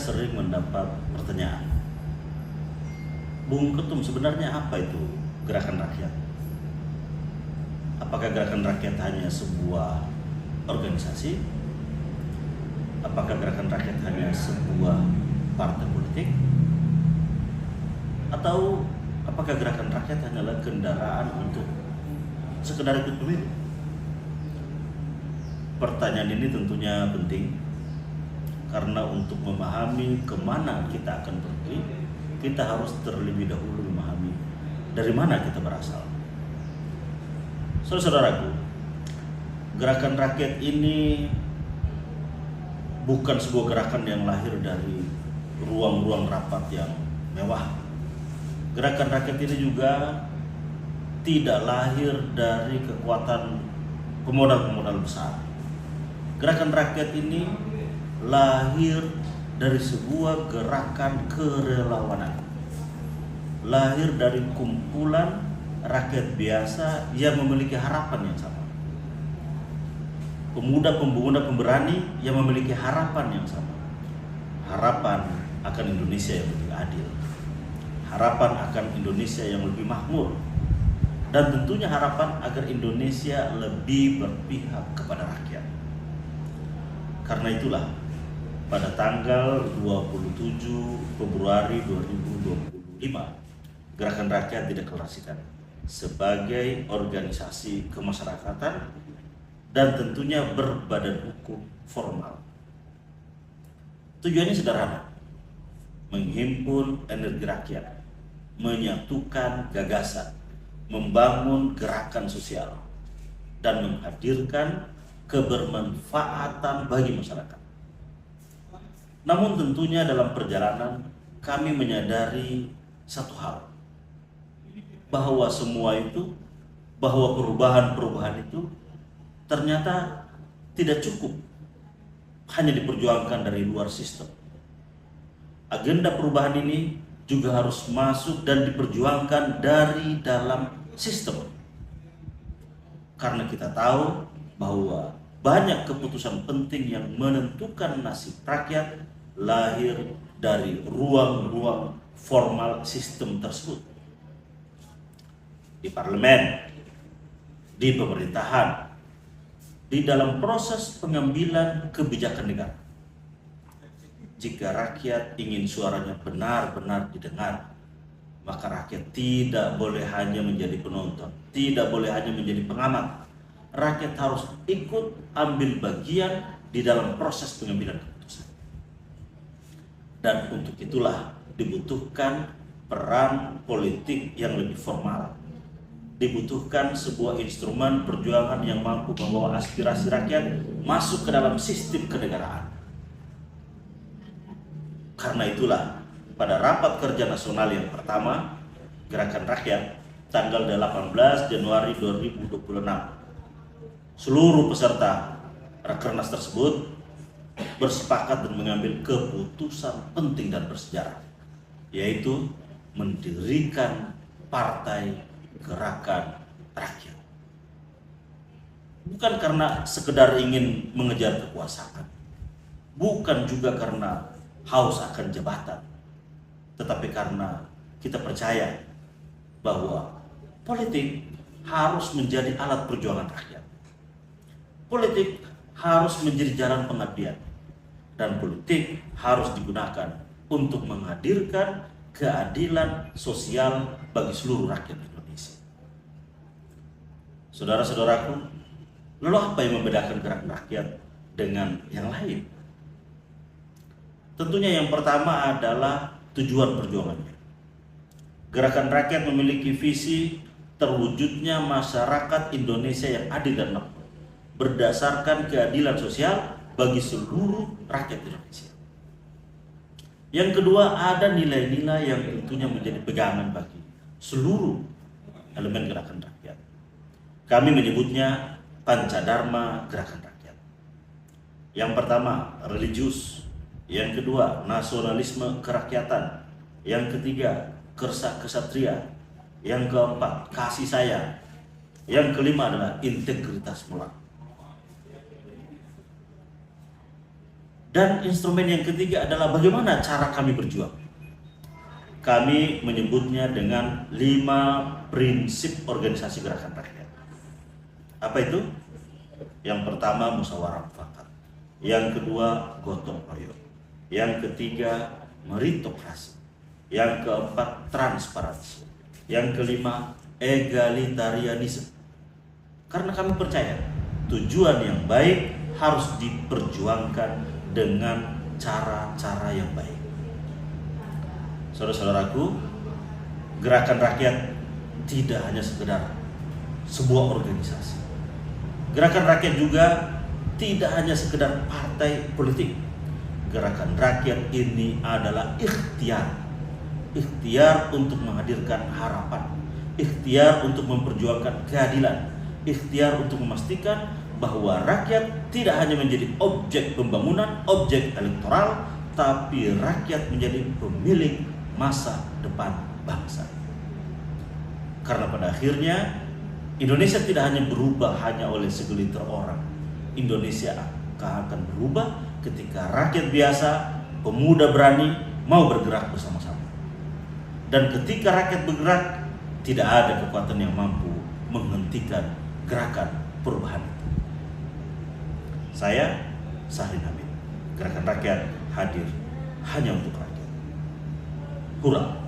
sering mendapat pertanyaan, Bung Ketum, sebenarnya apa itu gerakan rakyat? Apakah gerakan rakyat hanya sebuah organisasi? Apakah gerakan rakyat hanya sebuah partai politik? Atau apakah gerakan rakyat hanyalah kendaraan untuk sekedar ikut pemilu? Pertanyaan ini tentunya penting karena untuk memahami kemana kita akan pergi, kita harus terlebih dahulu memahami dari mana kita berasal. Saudara-saudaraku, gerakan rakyat ini bukan sebuah gerakan yang lahir dari ruang-ruang rapat yang mewah. Gerakan rakyat ini juga tidak lahir dari kekuatan pemodal-pemodal besar. Gerakan rakyat ini lahir dari sebuah gerakan kerelawanan. Lahir dari kumpulan rakyat biasa yang memiliki harapan yang sama. Pemuda-pemuda pemberani yang memiliki harapan yang sama. Harapan akan Indonesia yang lebih adil. Harapan akan Indonesia yang lebih makmur. Dan tentunya harapan agar Indonesia lebih berpihak kepada rakyat. Karena itulah pada tanggal 27 Februari 2025 Gerakan Rakyat dideklarasikan sebagai organisasi kemasyarakatan dan tentunya berbadan hukum formal. Tujuannya sederhana, menghimpun energi rakyat, menyatukan gagasan, membangun gerakan sosial, dan menghadirkan kebermanfaatan bagi masyarakat. Namun tentunya dalam perjalanan kami menyadari satu hal, bahwa perubahan-perubahan itu ternyata tidak cukup hanya diperjuangkan dari luar sistem. Agenda perubahan ini juga harus masuk dan diperjuangkan dari dalam sistem. Karena kita tahu bahwa banyak keputusan penting yang menentukan nasib rakyat lahir dari ruang-ruang formal sistem tersebut. Di parlemen, di pemerintahan, di dalam proses pengambilan kebijakan negara. Jika rakyat ingin suaranya benar-benar didengar, maka rakyat tidak boleh hanya menjadi penonton, tidak boleh hanya menjadi pengamat. Rakyat harus ikut ambil bagian di dalam proses pengambilan keputusan. Dan untuk itulah dibutuhkan peran politik yang lebih formal. Dibutuhkan sebuah instrumen perjuangan yang mampu membawa aspirasi rakyat masuk ke dalam sistem kenegaraan. Karena itulah pada rapat kerja nasional yang pertama Gerakan Rakyat tanggal 18 Januari 2026, seluruh peserta Rakernas tersebut bersepakat dan mengambil keputusan penting dan bersejarah, yaitu mendirikan Partai Gerakan Rakyat. Bukan karena sekedar ingin mengejar kekuasaan, bukan juga karena haus akan jabatan, tetapi karena kita percaya bahwa politik harus menjadi alat perjuangan rakyat. Politik harus menjadi jalan pengabdian, dan politik harus digunakan untuk menghadirkan keadilan sosial bagi seluruh rakyat Indonesia. Saudara-saudaraku, lalu apa yang membedakan gerakan rakyat dengan yang lain? Tentunya yang pertama adalah tujuan perjuangannya. Gerakan rakyat memiliki visi terwujudnya masyarakat Indonesia yang adil dan makmur, berdasarkan keadilan sosial bagi seluruh rakyat Indonesia. Yang kedua, ada nilai-nilai yang tentunya menjadi pegangan bagi seluruh elemen gerakan rakyat. Kami menyebutnya Pancadharma Gerakan Rakyat. Yang pertama, religius. Yang kedua, nasionalisme kerakyatan. Yang ketiga, kersa kesatria. Yang keempat, kasih sayang. Yang kelima adalah integritas moral. Dan instrumen yang ketiga adalah bagaimana cara kami berjuang. Kami menyebutnya dengan 5 prinsip organisasi gerakan rakyat. Apa itu? Yang pertama musyawarah mufakat, yang kedua gotong royong, yang ketiga meritokrasi, yang keempat transparansi, yang kelima egalitarianisme. Karena kami percaya tujuan yang baik harus diperjuangkan dengan cara-cara yang baik. Saudara-saudaraku, gerakan rakyat tidak hanya sekedar sebuah organisasi. Gerakan rakyat juga tidak hanya sekedar partai politik. Gerakan rakyat ini adalah ikhtiar. Ikhtiar untuk menghadirkan harapan. Ikhtiar untuk memperjuangkan keadilan. Ikhtiar untuk memastikan bahwa rakyat tidak hanya menjadi objek pembangunan, objek elektoral, tapi rakyat menjadi pemilik masa depan bangsa. Karena pada akhirnya Indonesia tidak hanya berubah hanya oleh segelintir orang. Indonesia akan berubah ketika rakyat biasa, pemuda berani mau bergerak bersama-sama. Dan ketika rakyat bergerak, tidak ada kekuatan yang mampu menghentikan gerakan perubahan itu. Saya Syahrin Hamid, Gerakan Rakyat hadir hanya untuk rakyat. Hurra!